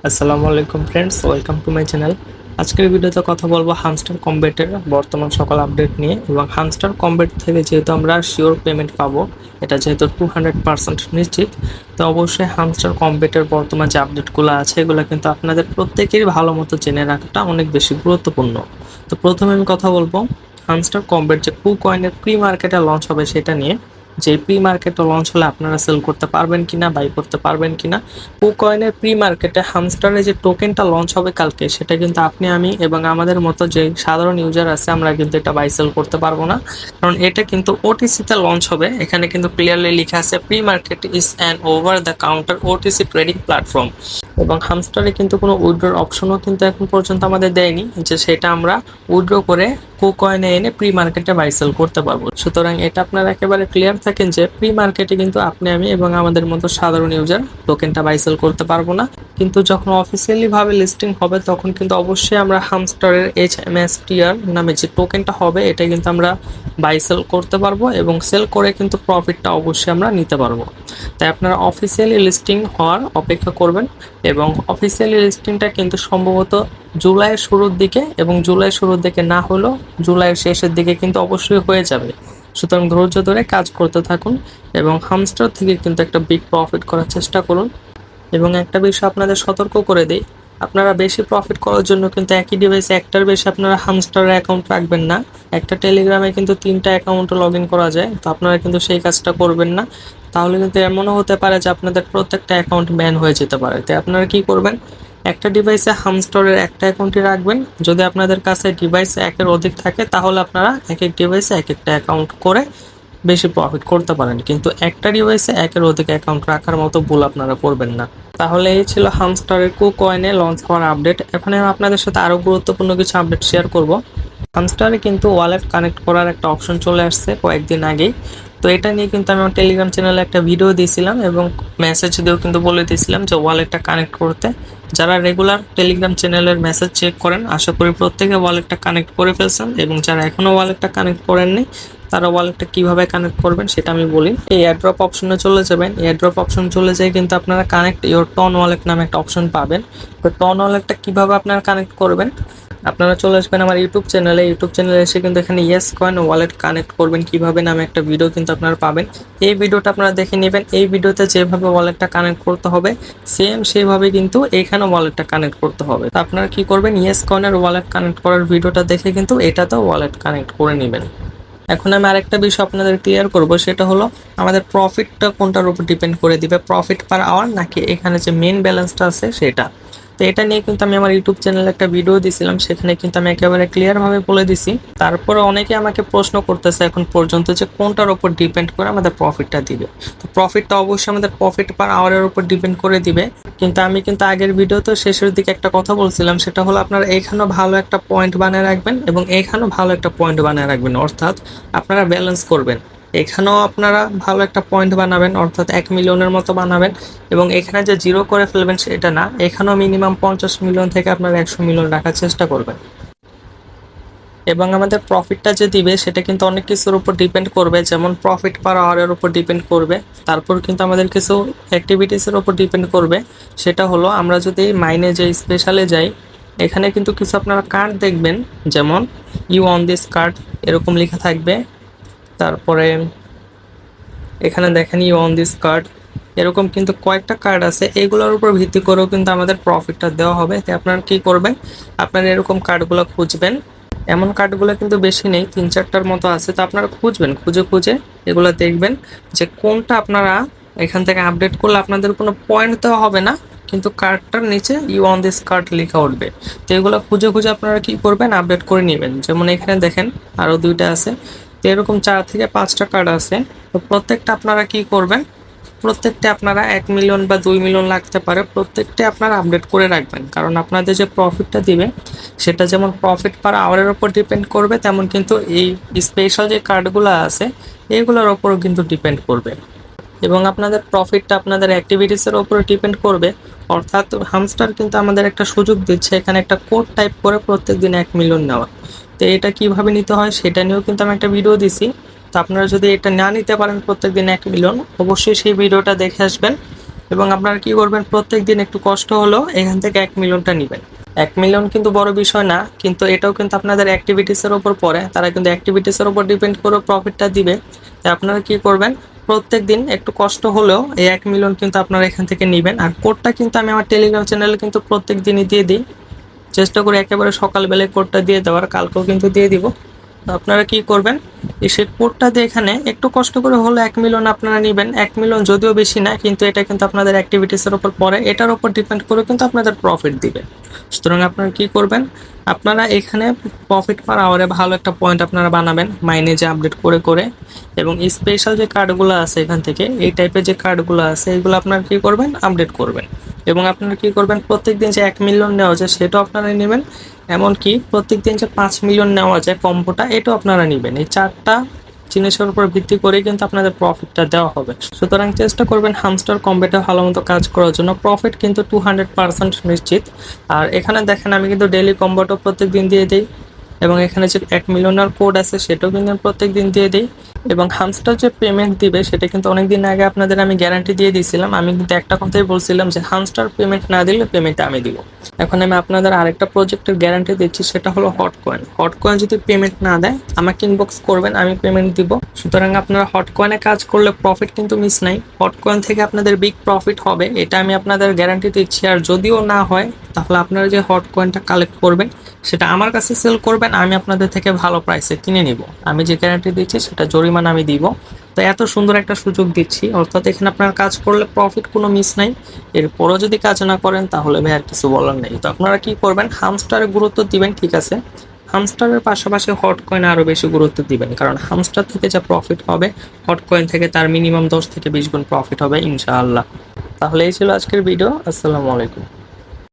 আসসালামু আলাইকুম friends, welcome to my channel. আজকের ভিডিওতে কথা বলবো হামস্টার কম্বেটের বর্তমান সকল আপডেট নিয়ে। এবং হামস্টার কম্বেট থেকে যেহেতু আমরা শিওর পেমেন্ট পাবো, এটা যেহেতু 200% নিশ্চিত, তো অবশ্যই হামস্টার কম্বেটের বর্তমান যে আপডেটগুলো আছে এগুলো কিন্তু আপনাদের প্রত্যেকেরই ভালো মতো জেনে রাখাটা অনেক বেশি গুরুত্বপূর্ণ। তো প্রথমে আমি কথা বলবো হামস্টার কম্বেট যে কু কয়েনের প্রি মার্কেটে লঞ্চ হবে সেটা নিয়ে। যে প্রি মার্কেটে লঞ্চ হলে আপনারা সেল করতে পারবেন কিনা, বাই করতে পারবেন কিনা। কুকয়েনের প্রি মার্কেটে হামস্টারের যে টোকেনটা লঞ্চ হবে কালকে, সেটা কিন্তু আপনি, আমি এবং আমাদের মতো যে সাধারণ ইউজার আছে আমরা কিন্তু এটা বাই সেল করতে পারবো না, কারণ এটা কিন্তু ওটিসিতে লঞ্চ হবে। এখানে কিন্তু ক্লিয়ারলি লেখা আছে pre market is an over the counter OTC trading platform. এবং হামস্টারে কিন্তু কোনো উইথড্রর অপশনও কিন্তু এখন পর্যন্ত আমাদের দেয়নি যে সেটা আমরা উইথড্র করে কুকয়েনে এনে প্রি মার্কেটে বাই সেল করতে পারবো। সুতরাং এটা আপনারা একেবারে ক্লিয়ার থাকেন যে প্রি মার্কেটে কিন্তু আপনি, আমি এবং আমাদের মতো সাধারণ ইউজার টোকেনটা বাই সেল করতে পারবো না। কিন্তু যখন অফিসিয়ালি ভাবে লিস্টিং হবে তখন কিন্তু অবশ্যই আমরা হামস্টারের HMSTR নামে যে টোকেনটা হবে এটা কিন্তু আমরা বাই সেল করতে পারবো, এবং সেল করে কিন্তু প্রফিটটা অবশ্যই আমরা নিতে পারবো। তাই আপনারা অফিসিয়ালি লিস্টিং হওয়ার অপেক্ষা করবেন। এবং অফিসিয়ালি লিস্টিংটা কিন্তু সম্ভবত জুলাইয়ের শুরুর দিকে, এবং জুলাইয়ের শুরুর দিকে না হলেও জুলাইয়ের শেষের দিকে কিন্তু অবশ্যই হয়ে যাবে। সুতরাং ধৈর্য ধরে কাজ করতে থাকুন এবং হামস্টার থেকে কিন্তু একটা বিগ প্রফিট করার চেষ্টা করুন। এবং একটা বিষয় আপনাদের সতর্ক করে দিই, আপনারা বেশি প্রফিট করার জন্য কিন্তু একই ডিভাইসে একটার বেশি আপনারা হামস্টারের অ্যাকাউন্ট রাখবেন না। একটা টেলিগ্রামে কিন্তু 3টা অ্যাকাউন্টে লগ ইন করা যায়, তো আপনারা কিন্তু সেই কাজটা করবেন না। তাহলে কিন্তু এমনও হতে পারে যে আপনাদের প্রত্যেকটা অ্যাকাউন্ট ব্যান হয়ে যেতে পারে। তাই আপনারা কি করবেন, একটা ডিভাইসে হামস্টারের একটা অ্যাকাউন্টই রাখবেন। যদি আপনাদের কাছে ডিভাইস একের অধিক থাকে তাহলে আপনারা এক এক ডিভাইসে এক একটা অ্যাকাউন্ট করে বেশি প্রফিট করতে পারেন, কিন্তু একটা ডিভাইসে একের অধিক অ্যাকাউন্ট রাখার মতো ভুল আপনারা করবেন না। তাহলে এই ছিল হামস্টারের কুকয়েনে লঞ্চ হওয়ার আপডেট। এখন আমি আপনাদের সাথে আরো গুরুত্বপূর্ণ কিছু আপডেট শেয়ার করব। হামস্টারে কিন্তু ওয়ালেট কানেক্ট করার একটা অপশন চলে আসছে কয়েকদিন আগেই। তো এটা নিয়ে কিন্তু আমি আমার টেলিগ্রাম চ্যানেলে একটা ভিডিও দিয়েছিলাম এবং মেসেজ দিয়েও কিন্তু বলে দিয়েছিলাম যে ওয়ালেটটা কানেক্ট করতে। যারা রেগুলার টেলিগ্রাম চ্যানেলের মেসেজ চেক করেন আশা করি প্রত্যেকে ওয়ালেটটা কানেক্ট করে ফেলছেন, এবং যারা এখনো ওয়ালেটটা কানেক্ট করেননি তারা ওয়ালেটটা কিভাবে কানেক্ট করবেন সেটা আমি বলি। এই এয়ারড্রপ অপশনে চলে যাবেন। এয়ারড্রপ অপশন চলে যায় কিন্তু আপনারা কানেক্ট ইওর টন ওয়ালেট নামে একটা অপশন পাবেন। তো টন ওয়ালেটটা কিভাবে আপনারা কানেক্ট করবেন, আপনারা চলে আসবেন আমার ইউটিউব চ্যানেলে। ইউটিউব চ্যানেলে এসে কিন্তু এখানে ইয়েস কয়েন ওয়ালেট কানেক্ট করবেন কিভাবে নামে একটা ভিডিও কিন্তু আপনারা পাবেন। এই ভিডিওটা আপনারা দেখে নেবেন। এই ভিডিওতে যেভাবে ওয়ালেটটা কানেক্ট করতে হবে সেম সেইভাবে কিন্তু এইখানে ওয়ালেটটা কানেক্ট করতে হবে। তো আপনারা কি করবেন, ইয়েস কয়েনের ওয়ালেট কানেক্ট করার ভিডিওটা দেখে কিন্তু এটাতেও ওয়ালেট কানেক্ট করে নেবেন। এখন আমি আরেকটা বিষয় আপনাদের ক্লিয়ার করব, সেটা হলো আমাদের প্রফিটটা কোনটার উপর ডিপেন্ড করে দিবে, প্রফিট পার আওয়ার নাকি এখানে যে মেন ব্যালেন্সটা আছে সেটা। তো এটা নিয়ে কিন্তু আমি আমার ইউটিউব চ্যানেলে একটা ভিডিও দিয়েছিলাম, সেখানে কিন্তু আমি একেবারে ক্লিয়ার ভাবে বলে দিছি। তারপরে অনেকে আমাকে প্রশ্ন করতেছে এখন পর্যন্ত যে কোনটার উপর ডিপেন্ড করে আমাদের প্রফিটটা দিবে। তো প্রফিটটা অবশ্যই আমাদের প্রফিট পার আওয়ারের উপর ডিপেন্ড করে দিবে। কিন্তু আমি কিন্তু আগের ভিডিওতে শেষের দিকে একটা কথা বলছিলাম, সেটা হলো আপনারা এইখানেও ভালো একটা পয়েন্ট বানিয়ে রাখবেন এবং এইখানেও ভালো একটা পয়েন্ট বানিয়ে রাখবেন, অর্থাৎ আপনারা ব্যালেন্স করবেন। এখানেও আপনারা ভালো একটা পয়েন্ট বানাবেন, অর্থাৎ 1 মিলিয়নের মতো বানাবেন, এবং এখানে যে জিরো করে ফেলবেন সেটা না, এখানেও মিনিমাম 50 মিলিয়ন থেকে আপনারা 100 মিলিয়ন রাখার চেষ্টা করবেন। এবং আমাদের প্রফিটটা যে দিবে সেটা কিন্তু অনেক কিছুর উপর ডিপেন্ড করবে, যেমন প্রফিট পার আওয়ারের উপর ডিপেন্ড করবে। তারপর কিন্তু আমাদের কিছু অ্যাক্টিভিটিসের উপর ডিপেন্ড করবে, সেটা হলো আমরা যদি মাইনে যাই, স্পেশালে যাই, এখানে কিন্তু কিছু আপনারা কার্ড দেখবেন, যেমন ইউ অন দিস কার্ড এরকম লেখা থাকবে। তারপরে এখানে দেখেন ইউ অন দিস কার্ড, এরকম কিন্তু কয়েকটা কার্ড আছে, এগুলোর উপর ভিত্তি করেও কিন্তু আমাদের প্রফিটটা দেওয়া হবে। তাই আপনারা কি করবেন, আপনারা এরকম কার্ডগুলো খুঁজবেন। এমন কার্ডগুলো কিন্তু বেশি নেই, 3-4টার মতো আছে। তো আপনারা খুঁজবেন, খুঁজে খুঁজে এগুলো দেখবেন যে কোনটা আপনারা এখান থেকে আপডেট করলে আপনাদের কোনো পয়েন্ট দেওয়া হবে না, কিন্তু কার্ডটার নিচে ইউ অন দিস কার্ড লেখা উঠবে। তো এগুলো খুঁজে খুঁজে আপনারা কি করবেন, আপডেট করে নেবেন। যেমন এখানে দেখেন আরও 2টা আছে, তো এরকম 4 থেকে 5টা কার্ড আছে। তো প্রত্যেকটা আপনারা কি করবেন, প্রত্যেকটা আপনারা 1 মিলিয়ন বা 2 মিলিয়ন লাগতে পারে, প্রত্যেকটা আপনারা আপডেট করে রাখবেন। কারণ আপনাদের যে প্রফিটটা দিবে সেটা যেমন প্রফিট পার আওয়ারের উপর ডিপেন্ড করবে, তেমন কিন্তু এই স্পেশাল যে কার্ডগুলো আছে এইগুলোর ওপরও কিন্তু ডিপেন্ড করবে। এবং আপনাদের প্রফিটটা আপনাদের অ্যাক্টিভিটিসের উপরে ডিপেন্ড করবে। অর্থাৎ হামস্টার কিন্তু আমাদের একটা সুযোগ দিচ্ছে, এখানে একটা কোড টাইপ করে প্রত্যেকদিন 1 মিলিয়ন নেওয়া। তো এটা কিভাবে নিতে হয় সেটা নিয়েও কিন্তু আমি একটা ভিডিও দিছি। তো আপনারা যদি এটা না নিতে পারেন প্রত্যেকদিন 1 মিলিয়ন, অবশ্যই সেই ভিডিওটা দেখে আসবেন। এবং আপনারা কি করবেন, প্রত্যেকদিন একটু কষ্ট হলেও এখান থেকে 1 মিলিয়নটা নেবেন। 1 মিলিয়ন কিন্তু বড় বিষয় না, কিন্তু এটাও কিন্তু আপনাদের অ্যাক্টিভিটিসের উপর পড়ে, তারা কিন্তু অ্যাক্টিভিটিসের উপর ডিপেন্ড করে প্রফিটটা দিবে। তাই আপনারা কি করবেন, প্রত্যেকদিন একটু কষ্ট হলেও এই 1 মিলিয়ন কিন্তু আপনারা এখান থেকে নেবেন। আর কোডটা কিন্তু আমি আমার টেলিগ্রাম চ্যানেলে কিন্তু প্রত্যেক দিনই দিয়ে দিই, চেষ্টা করি একেবারে সকালবেলায় কোডটা দিয়ে দেওয়ার, কালকেও কিন্তু দিয়ে দিব। তো আপনারা কি করবেন, এই সেই কোডটা দিয়ে এখানে একটু কষ্ট করে হলো 1 মিলিয়ন আপনারা নেবেন। 1 মিলিয়ন যদিও বেশি না, কিন্তু এটা কিন্তু আপনাদের অ্যাক্টিভিটিসের উপর পড়ে, এটার উপর ডিপেন্ড করে কিন্তু আপনাদের প্রফিট দিবে। সুতরাং আপনারা কি করবেন, আপনারা এখানে প্রফিট পার আওয়ারে ভালো একটা পয়েন্ট আপনারা বানাবেন মাইনেজে আপডেট করে করে, এবং স্পেশাল যে কার্ডগুলো আছে এখান থেকে, এই টাইপের যে কার্ডগুলো আছে এগুলো আপনারা কি করবেন, আপডেট করবেন। এবং আপনারা কি করবেন, প্রত্যেকদিন যে 1 মিলিয়ন নেওয়া যায় সেটাও আপনারা নেবেন, এমনকি প্রত্যেকদিন যে 5 মিলিয়ন নেওয়া যায় কম্বোটা, এটাও আপনারা নেবেন। এই 4টা জিনিসের উপর ভিত্তি করেই কিন্তু আপনাদের প্রফিটটা দেওয়া হবে। সুতরাং চেষ্টা করবেন হামস্টার কম্বেটে ভালো মতো কাজ করার জন্য, প্রফিট কিন্তু 200% নিশ্চিত। আর এখানে দেখেন আমি কিন্তু ডেইলি কম্বোটাও প্রত্যেকদিন দিয়ে দিই, এবং এখানে যে 1 মিলিয়নের কোড আছে সেটাও কিন্তু প্রত্যেক দিন দিয়ে দিই। এবং হামস্টার যে পেমেন্ট দিবে সেটা কিন্তু অনেকদিন আগে আপনাদের আমি গ্যারান্টি দিয়ে দিয়েছিলাম, আমি কিন্তু একটা কথাই বলছিলাম যে হামস্টার পেমেন্ট না দিলে পেমেন্ট আমি দিব। এখন আমি আপনাদের আরেকটা প্রজেক্টের গ্যারান্টি দিচ্ছি, সেটা হলো হটকয়েন। হটকয়েন যদি পেমেন্ট না দেয় আমাকে ইনবক্স করবেন, আমি পেমেন্ট দিব। সুতরাং আপনারা হটকয়েনে কাজ করলে প্রফিট কিন্তু মিস নাই, হটকয়েন থেকে আপনাদের বিগ প্রফিট হবে, এটা আমি আপনাদের গ্যারান্টি দিচ্ছি। আর যদিও না হয় তাহলে আপনারা যে হটকয়েনটা কালেক্ট করবেন সেটা আমার কাছে সেল করবেন, আমি আপনাদের থেকে ভালো প্রাইসে কিনে নিব। আমি যে গ্যারান্টি দিচ্ছি সেটা জরিমানা আমি দিব। তো এত সুন্দর একটা সুযোগ দিচ্ছি, অর্থাৎ এখানে আপনার কাজ করলে প্রফিট কোনো মিস নাই। এরপরও যদি কাজ না করেন তাহলে ভাই আর কিছু বলার নেই। তো আপনারা কি করবেন, হামস্টারে গুরুত্ব দিবেন, ঠিক আছে, হামস্টারের পাশাপাশি হটকয়েনে আরো বেশি গুরুত্ব দিবেন, কারণ হামস্টার থেকে যা প্রফিট হবে হটকয়েন থেকে তার মিনিমাম 10 থেকে 20 গুণ প্রফিট হবে ইনশাআল্লাহ। তাহলে এই ছিল আজকের ভিডিও। আসসালামু আলাইকুম।